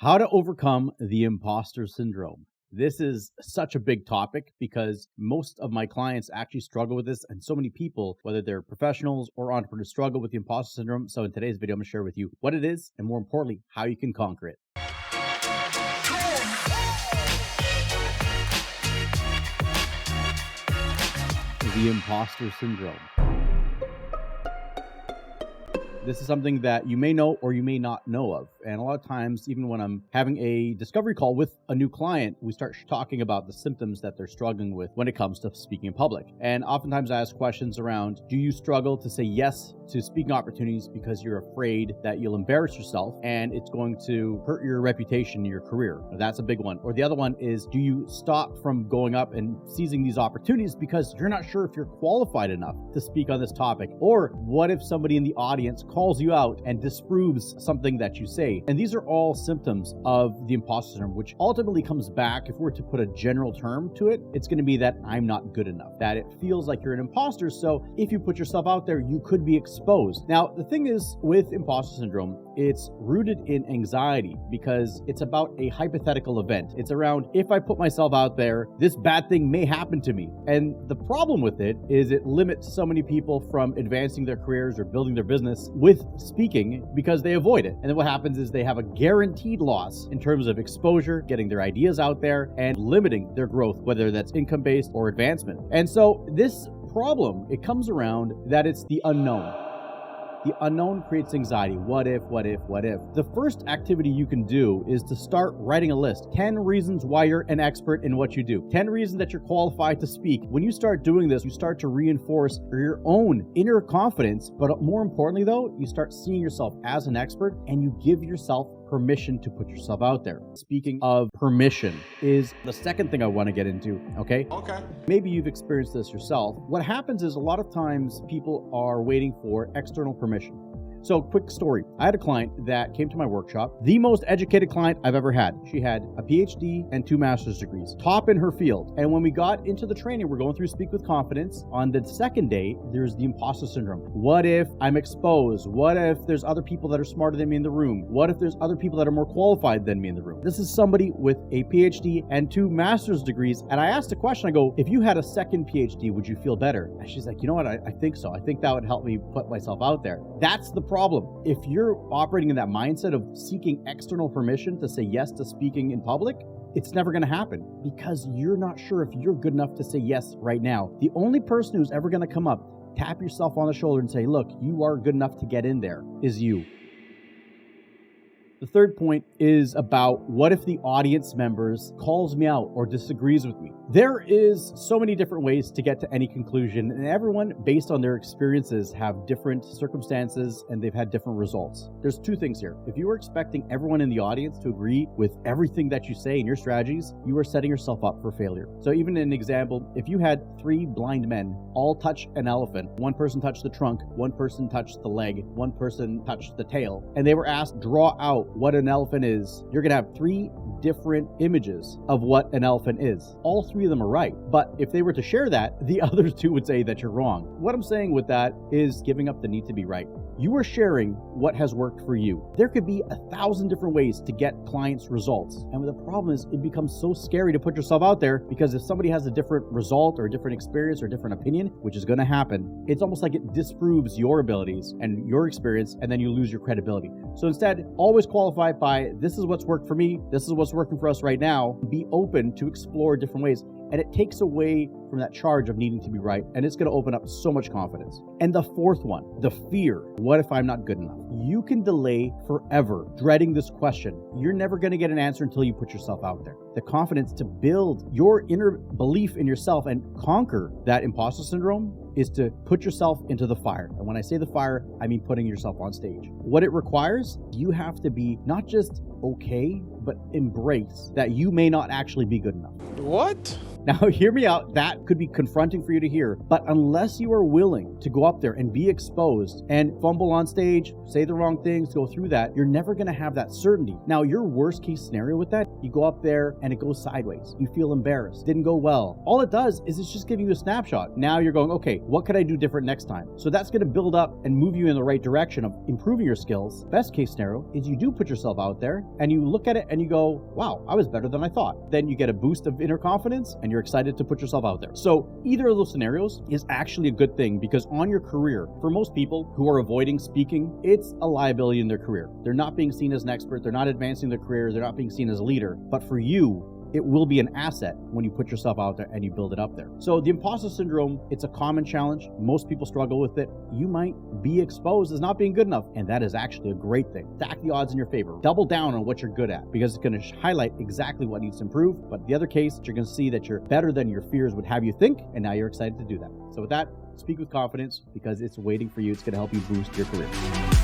How to overcome the imposter syndrome. This is such a big topic because most of my clients actually struggle with this, and so many people, whether they're professionals or entrepreneurs, struggle with the imposter syndrome. So in today's video, I'm going to share with you what it is and, more importantly, how you can conquer it. The imposter syndrome. This is something that you may know or you may not know of. And a lot of times, even when I'm having a discovery call with a new client, we start talking about the symptoms that they're struggling with when it comes to speaking in public. And oftentimes I ask questions around, do you struggle to say yes to speaking opportunities because you're afraid that you'll embarrass yourself and it's going to hurt your reputation in your career? That's a big one. Or the other one is, do you stop from going up and seizing these opportunities because you're not sure if you're qualified enough to speak on this topic? Or what if somebody in the audience calls you out and disproves something that you say? And these are all symptoms of the imposter syndrome, which ultimately comes back, if we're to put a general term to it, it's going to be that I'm not good enough, that it feels like you're an imposter. So if you put yourself out there, you could be exposed. Now, the thing is with imposter syndrome, it's rooted in anxiety because it's about a hypothetical event. It's around, if I put myself out there, this bad thing may happen to me. And the problem with it is it limits so many people from advancing their careers or building their business with speaking because they avoid it. And then what happens is they have a guaranteed loss in terms of exposure, getting their ideas out there, and limiting their growth, whether that's income-based or advancement. And so this problem, it comes around that it's the unknown. The unknown creates anxiety. What if? The first activity you can do is to start writing a list. 10 reasons why you're an expert in what you do. 10 reasons that you're qualified to speak. When you start doing this, you start to reinforce your own inner confidence. But more importantly, though, you start seeing yourself as an expert and you give yourself permission to put yourself out there. Speaking of permission is the second thing I want to get into, okay? Maybe you've experienced this yourself. What happens is a lot of times people are waiting for external permission. So, quick story. I had a client that came to my workshop, the most educated client I've ever had. She had a PhD and 2 master's degrees, top in her field. And when we got into the training, we're going through Speak with Confidence. On the second day, there's the imposter syndrome. What if I'm exposed? What if there's other people that are smarter than me in the room? What if there's other people that are more qualified than me in the room? This is somebody with a PhD and 2 master's degrees. And I asked a question, I go, if you had a second PhD, would you feel better? And she's like, you know what? I think so. I think that would help me put myself out there. That's the problem. If you're operating in that mindset of seeking external permission to say yes to speaking in public, it's never going to happen because you're not sure if you're good enough to say yes right now. The only person who's ever going to come up, tap yourself on the shoulder and say, look, you are good enough to get in there, is you. The third point is about what if the audience members calls me out or disagrees with me? There is so many different ways to get to any conclusion, and everyone, based on their experiences, have different circumstances and they've had different results. There's 2 things here. If you were expecting everyone in the audience to agree with everything that you say in your strategies, you are setting yourself up for failure. So even in an example, if you had 3 blind men all touch an elephant, one person touched the trunk, one person touched the leg, one person touched the tail, and they were asked, draw out what an elephant is, you're going to have 3 different images of what an elephant is. All 3 of them are right. But if they were to share that, the other 2 would say that you're wrong. What I'm saying with that is giving up the need to be right. You are sharing what has worked for you. There could be 1,000 different ways to get clients' results. And the problem is it becomes so scary to put yourself out there because if somebody has a different result or a different experience or a different opinion, which is going to happen, it's almost like it disproves your abilities and your experience, and then you lose your credibility. So instead, always qualify by, this is what's worked for me, this is what's working for us right now. Be open to explore different ways. And it takes away from that charge of needing to be right, and it's going to open up so much confidence. And the fourth one, the fear. What if I'm not good enough? You can delay forever dreading this question. You're never going to get an answer until you put yourself out there. The confidence to build your inner belief in yourself and conquer that imposter syndrome is to put yourself into the fire. And when I say the fire, I mean putting yourself on stage. What it requires, you have to be not just okay, but embrace that you may not actually be good enough. What? Now, hear me out. That that could be confronting for you to hear. But unless you are willing to go up there and be exposed and fumble on stage, say the wrong things, go through that, you're never going to have that certainty. Now, your worst case scenario with that, you go up there and it goes sideways. You feel embarrassed. Didn't go well. All it does is it's just giving you a snapshot. Now you're going, okay, what could I do different next time? So that's going to build up and move you in the right direction of improving your skills. Best case scenario is you do put yourself out there and you look at it and you go, wow, I was better than I thought. Then you get a boost of inner confidence and you're excited to put yourself out there. So either of those scenarios is actually a good thing, because on your career, for most people who are avoiding speaking, it's a liability in their career. They're not being seen as an expert. They're not advancing their career. They're not being seen as a leader. But for you, it will be an asset when you put yourself out there and you build it up there. So the imposter syndrome, it's a common challenge. Most people struggle with it. You might be exposed as not being good enough, and that is actually a great thing. Stack the odds in your favor. Double down on what you're good at, because it's going to highlight exactly what needs to improve. But the other case, you're going to see that you're better than your fears would have you think, and now you're excited to do that. So with that, speak with confidence, because it's waiting for you. It's going to help you boost your career.